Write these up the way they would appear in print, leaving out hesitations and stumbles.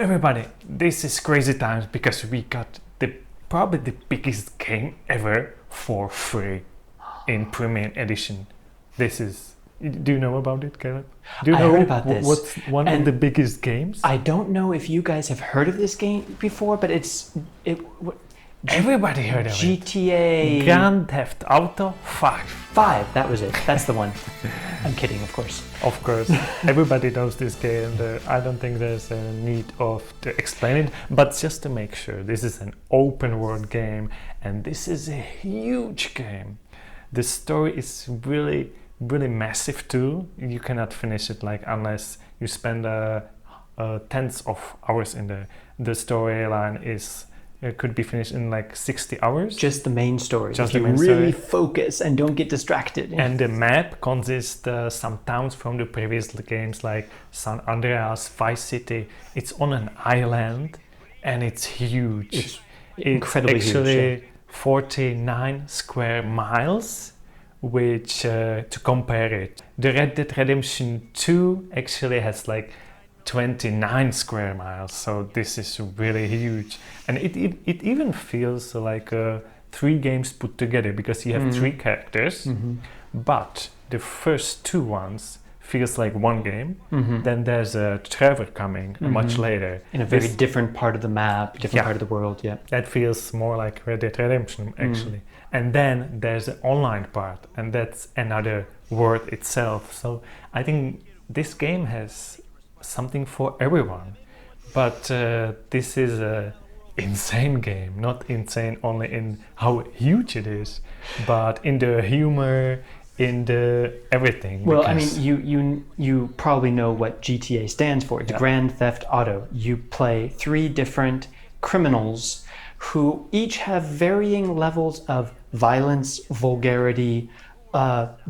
everybody, this is crazy times because we got probably the biggest game ever for free in Premium Edition. Do you know about it, Caleb? Do you I know heard about this. what's one of the biggest games? I don't know if you guys have heard of this game before, but Everybody heard of it. GTA Grand Theft Auto 5. 5, that was it. That's the one. I'm kidding, of course. Of course, everybody knows this game. I don't think there's a need to explain it, but just to make sure, this is an open world game, and this is a huge game. The story is really, really massive too. You cannot finish it unless you spend tens of hours in there. The storyline could be finished in 60 hours. Just the main story. Just if the main you really story. focus and don't get distracted. And the map consists some towns from the previous games like San Andreas, Vice City. It's on an island and it's huge. It's incredibly huge. It's actually 49 square miles, which to compare it, the Red Dead Redemption 2 actually has 29 square miles, so this is really huge, and it even feels like 3 games put together because you have 3 characters, but the first 2 ones feels like one game. Then there's a Trevor coming much later in a very different part of the map, different part of the world. Yeah, that feels more like Red Dead Redemption actually. And then there's an online part, and that's another world itself. So I think this game has something for everyone, but this is a insane game. Not insane only in how huge it is, but in the humor, in the everything. Well, I mean, you probably know what GTA stands for. It's Grand Theft Auto. You play 3 different criminals who each have varying levels of violence, vulgarity,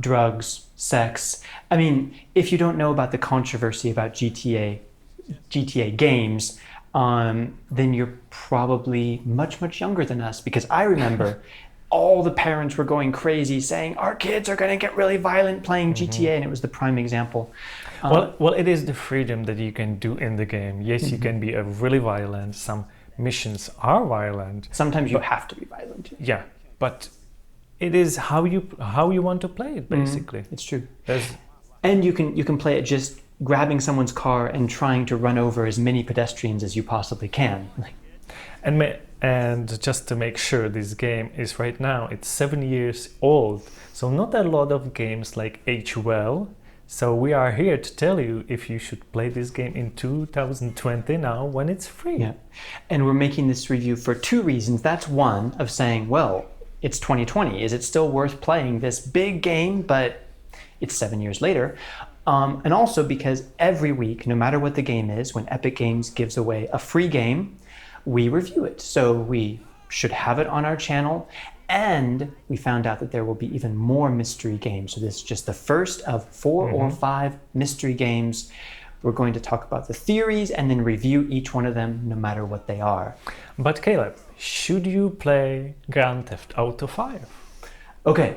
drugs, sex. I mean, if you don't know about the controversy about GTA games, then you're probably much younger than us, because I remember all the parents were going crazy saying our kids are going to get really violent playing GTA, and it was the prime example. Well, it is the freedom that you can do in the game. Yes, you can be really violent. Some missions are violent. Sometimes you have to be violent. Yeah, but it is how you want to play it, basically. It's true. And you can play it just grabbing someone's car and trying to run over as many pedestrians as you possibly can. And just to make sure, this game is right now, it's 7 years old. So not a lot of games age well. So we are here to tell you if you should play this game in 2020 now when it's free. Yeah. And we're making this review for 2 reasons. That's one of saying, well, it's 2020. Is it still worth playing this big game, but it's 7 years later? And also because every week, no matter what the game is, when Epic Games gives away a free game, we review it. So we should have it on our channel. And we found out that there will be even more mystery games. So this is just the first of 4 or 5 mystery games. We're going to talk about the theories and then review each one of them, no matter what they are. But Caleb, should you play Grand Theft Auto 5? Okay,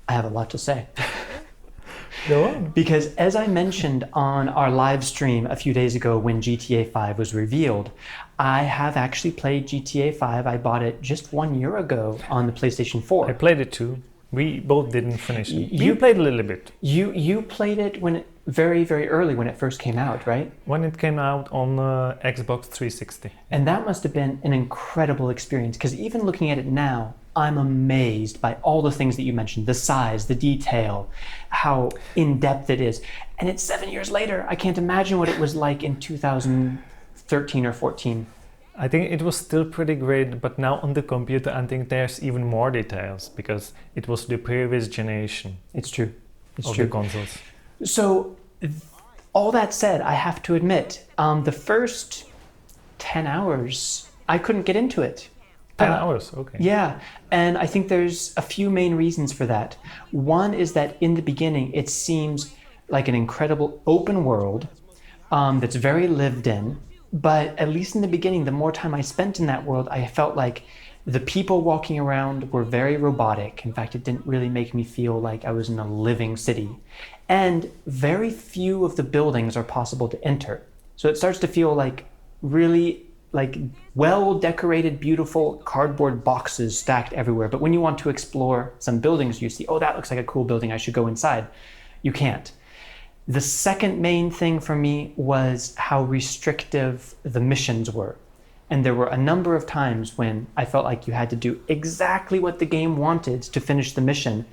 I have a lot to say. Go on. Because as I mentioned on our live stream a few days ago when GTA 5 was revealed, I have actually played GTA 5. I bought it just 1 year ago on the PlayStation 4. I played it too. We both didn't finish it. You played a little bit. You played it when very early when it first came out, right? When it came out on Xbox 360. And that must have been an incredible experience, because even looking at it now, I'm amazed by all the things that you mentioned, the size, the detail, how in-depth it is. And it's 7 years later. I can't imagine what it was like in 2013 or 14. I think it was still pretty great, but now on the computer I think there's even more details because it was the previous generation. It's true. Of the consoles. So all that said, I have to admit, the first 10 hours, I couldn't get into it. 10 hours, okay. Yeah, and I think there's a few main reasons for that. One is that in the beginning, it seems like an incredible open world that's very lived in. But at least in the beginning, the more time I spent in that world, I felt like the people walking around were very robotic. In fact, it didn't really make me feel like I was in a living city. And very few of the buildings are possible to enter. So it starts to feel like really like well decorated, beautiful cardboard boxes stacked everywhere. But when you want to explore some buildings, you see, oh, that looks like a cool building, I should go inside. You can't. The second main thing for me was how restrictive the missions were. And there were a number of times when I felt like you had to do exactly what the game wanted to finish the mission,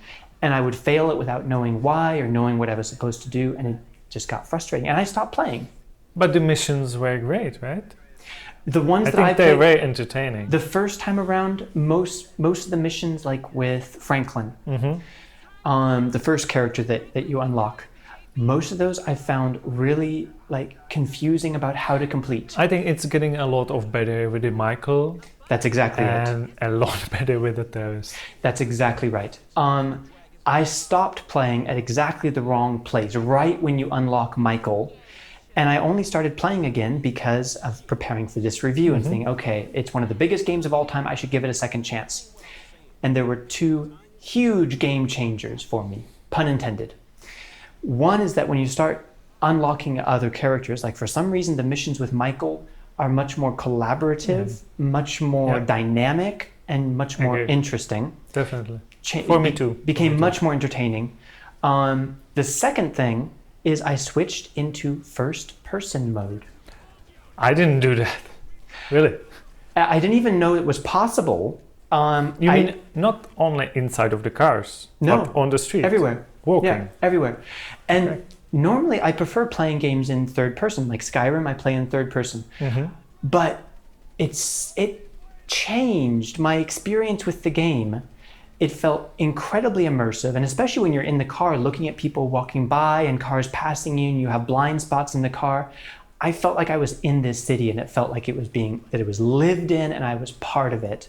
and I would fail it without knowing why or knowing what I was supposed to do, and it just got frustrating, and I stopped playing. But the missions were great, right? The ones I that I think they're played, very entertaining. the first time around, most of the missions, like with Franklin, the first character that you unlock, most of those I found really like confusing about how to complete. I think it's getting a lot of better with the Michael. That's exactly it. And a lot better with the Terrace. That's exactly right. I stopped playing at exactly the wrong place, right when you unlock Michael. And I only started playing again because of preparing for this review and thinking, okay, it's one of the biggest games of all time, I should give it a second chance. And there were two huge game changers for me, pun intended. One is that when you start unlocking other characters, like for some reason the missions with Michael are much more collaborative, much more dynamic, and much more interesting. Definitely. For me too. Became much more entertaining. The second thing is I switched into first-person mode. I didn't do that. Really? I didn't even know it was possible. You mean not only inside of the cars, but on the street? Everywhere. Walking? Yeah, everywhere. And normally I prefer playing games in third person, like Skyrim, I play in third person. But it changed my experience with the game. It felt incredibly immersive, and especially when you're in the car looking at people walking by and cars passing you and you have blind spots in the car, I felt like I was in this city, and it felt like it was lived in and I was part of it.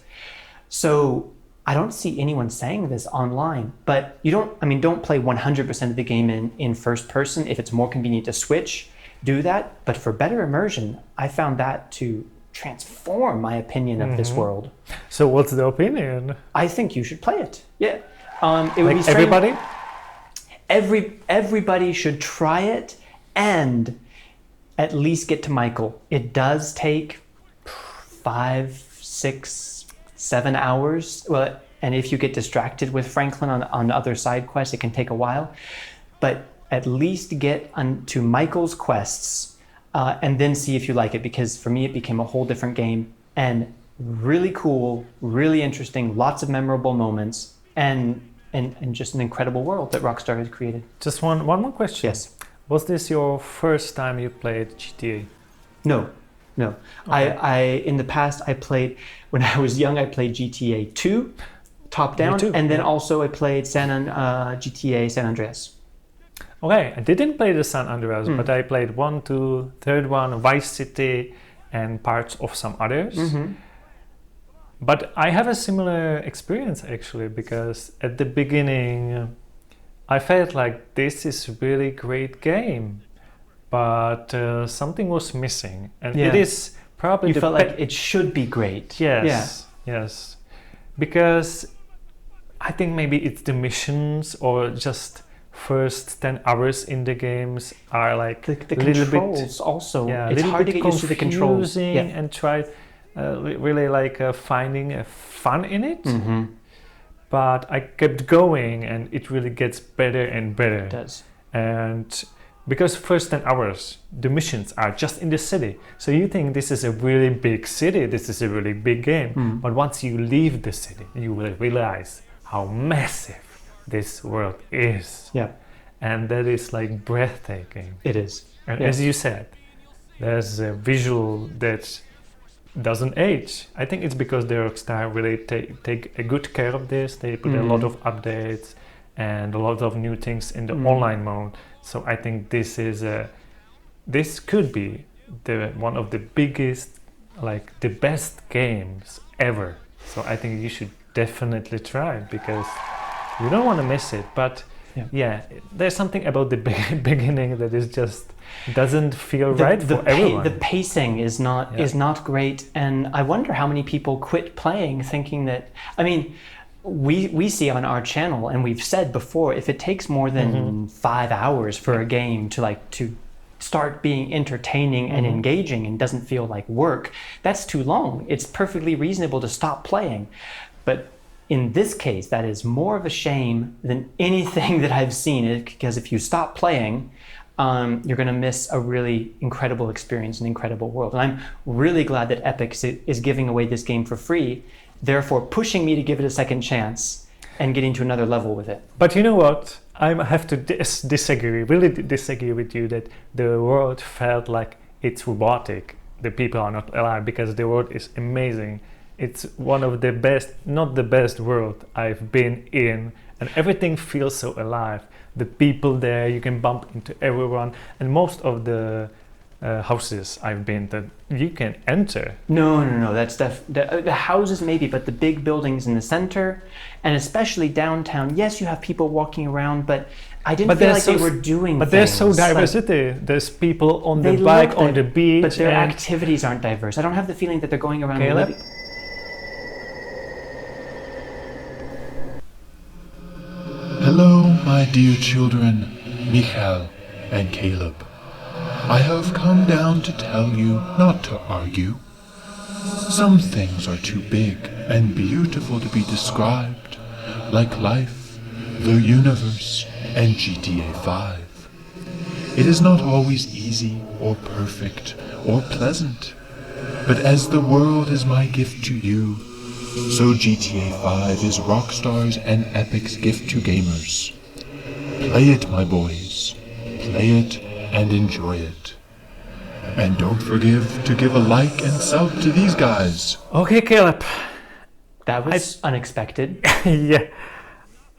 So I don't see anyone saying this online, but don't play 100% of the game in first person. If it's more convenient to switch, do that. But for better immersion, I found that to transform my opinion of this world. So what's the opinion? I think you should play it. Yeah. It would be everybody? Everybody should try it and at least get to Michael. It does take 5, 6, 7 hours. Well, and if you get distracted with Franklin on other side quests, it can take a while. But at least get to Michael's quests and then see if you like it, because for me it became a whole different game, and really cool, really interesting, lots of memorable moments, and just an incredible world that Rockstar has created. Just one more question. Yes. Was this your first time you played GTA? No. Okay. I in the past when I was young I played GTA 2 top down, and then also I played GTA San Andreas. Okay, I didn't play the San Andreas, but I played 1, 2, third one, Vice City, and parts of some others. But I have a similar experience actually, because at the beginning I felt like this is a really great game, but something was missing, and it is probably you felt like it should be great. Yes, because I think maybe it's the missions or just first 10 hours in the games are like the controls also. It's hard to get used to the controls. And try really like finding fun in it. But I kept going, and it really gets better and better. It does. And because first 10 hours the missions are just in the city, so you think this is a really big city, this is a really big game, but once you leave the city you will realize how massive this world is. And that is like breathtaking. It is. And as you said, there's a visual that doesn't age. I think it's because the Rockstar really take a good care of this. They put a lot of updates and a lot of new things in the online mode. So I think this could be one of the biggest, like the best games ever. So I think you should definitely try it, because you don't want to miss it. But there's something about the beginning that is just doesn't feel right for everyone. The pacing is not great, and I wonder how many people quit playing thinking that. I mean, we see on our channel, and we've said before, if it takes more than 5 hours for a game to start being entertaining and engaging and doesn't feel like work, that's too long. It's perfectly reasonable to stop playing. But in this case, that is more of a shame than anything that I've seen, because if you stop playing, you're going to miss a really incredible experience, an incredible world. And I'm really glad that Epic is giving away this game for free, therefore pushing me to give it a second chance and getting to another level with it. But you know what? I have to really disagree with you that the world felt like it's robotic. The people are not alive, because the world is amazing. It's one of the best, not the best world I've been in, and everything feels so alive. The people there, you can bump into everyone, and most of the houses I've been that you can enter. No, that's the houses maybe, but the big buildings in the center, and especially downtown, yes, you have people walking around, but I didn't feel like they were doing But things. there's so diversity. There's people on the They bike, look on the beach. but their activities aren't diverse. I don't have the feeling that they're going around Caleb? living. Hello, my dear children, Michael and Caleb. I have come down to tell you not to argue. Some things are too big and beautiful to be described, like life, the universe, and GTA 5. It is not always easy or perfect or pleasant, but as the world is my gift to you, so GTA 5 is Rockstar's and Epic's gift to gamers. Play it, my boys. Play it and enjoy it. And don't forget to give a like and sub to these guys. Okay, Caleb. That was unexpected. Yeah,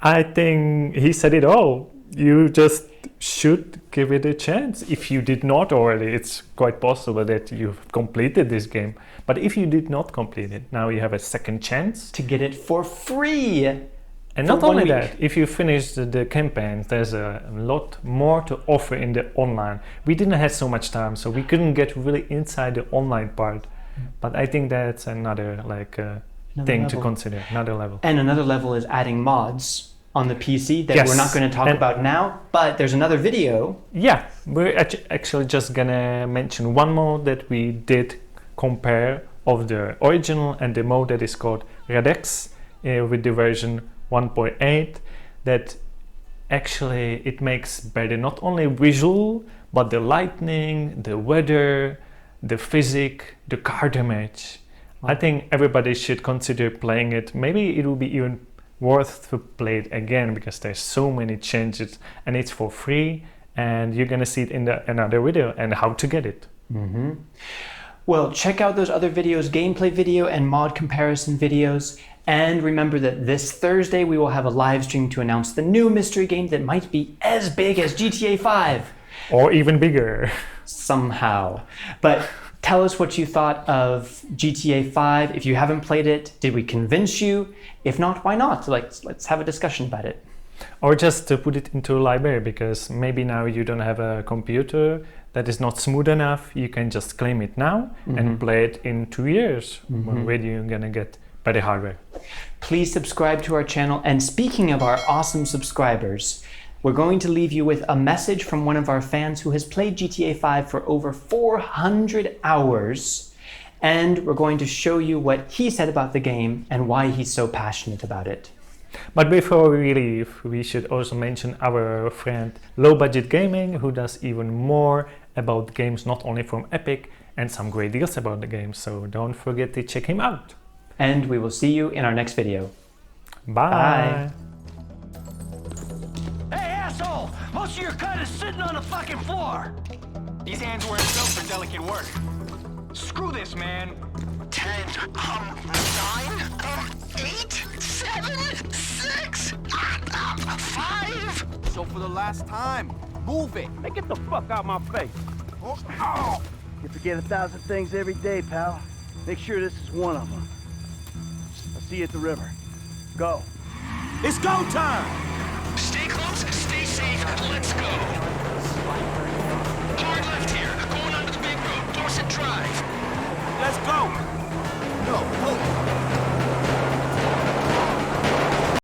I think he said it all. You just should give it a chance. If you did not already, it's quite possible that you've completed this game. But if you did not complete it, now you have a second chance To get it for free. And for not only 1 week. that, if you finish the campaigns, there's a lot more to offer in the online. We didn't have so much time, so we couldn't get really inside the online part. But I think that's another thing to level. consider, another level. And another level is adding mods on the PC that Yes. we're not going to talk And- about now, but there's another video. Yeah, we're actually just gonna mention one mode that we did compare of the original and the mode that is called Redex with the version 1.8, that actually it makes better not only visual, but the lighting, the weather, the physics, the car damage. I think everybody should consider playing it. Maybe it will be even worth to play it again, because there's so many changes and it's for free, and you're gonna see it in another video and how to get it. Well, check out those other videos, gameplay video and mod comparison videos. And remember that this Thursday we will have a live stream to announce the new mystery game that might be as big as GTA 5. Or even bigger. Somehow. But tell us what you thought of GTA 5. If you haven't played it, did we convince you? If not, why not? Let's have a discussion about it. Or just to put it into a library, because maybe now you don't have a computer that is not smooth enough. You can just claim it now and play it in 2 years when you're gonna get better hardware. Please subscribe to our channel. And speaking of our awesome subscribers, we're going to leave you with a message from one of our fans who has played GTA 5 for over 400 hours. And we're going to show you what he said about the game and why he's so passionate about it. But before we leave, we should also mention our friend Low Budget Gaming, who does even more about games, not only from Epic, and some great deals about the games. So don't forget to check him out. And we will see you in our next video. Bye. Hey, asshole! Most of your cut is sitting on the fucking floor! These hands weren't built for delicate work. Screw this, man. 10, 9, 8, 7, 6, 5. So for the last time, move it. Hey, get the fuck out my face. You forget 1,000 things every day, pal. Make sure this is one of them. I'll see you at the river. Go. It's go time! Stay close, stay safe, let's go. Hard left here, going onto the big road, Dorset Drive. Let's go. No, hold.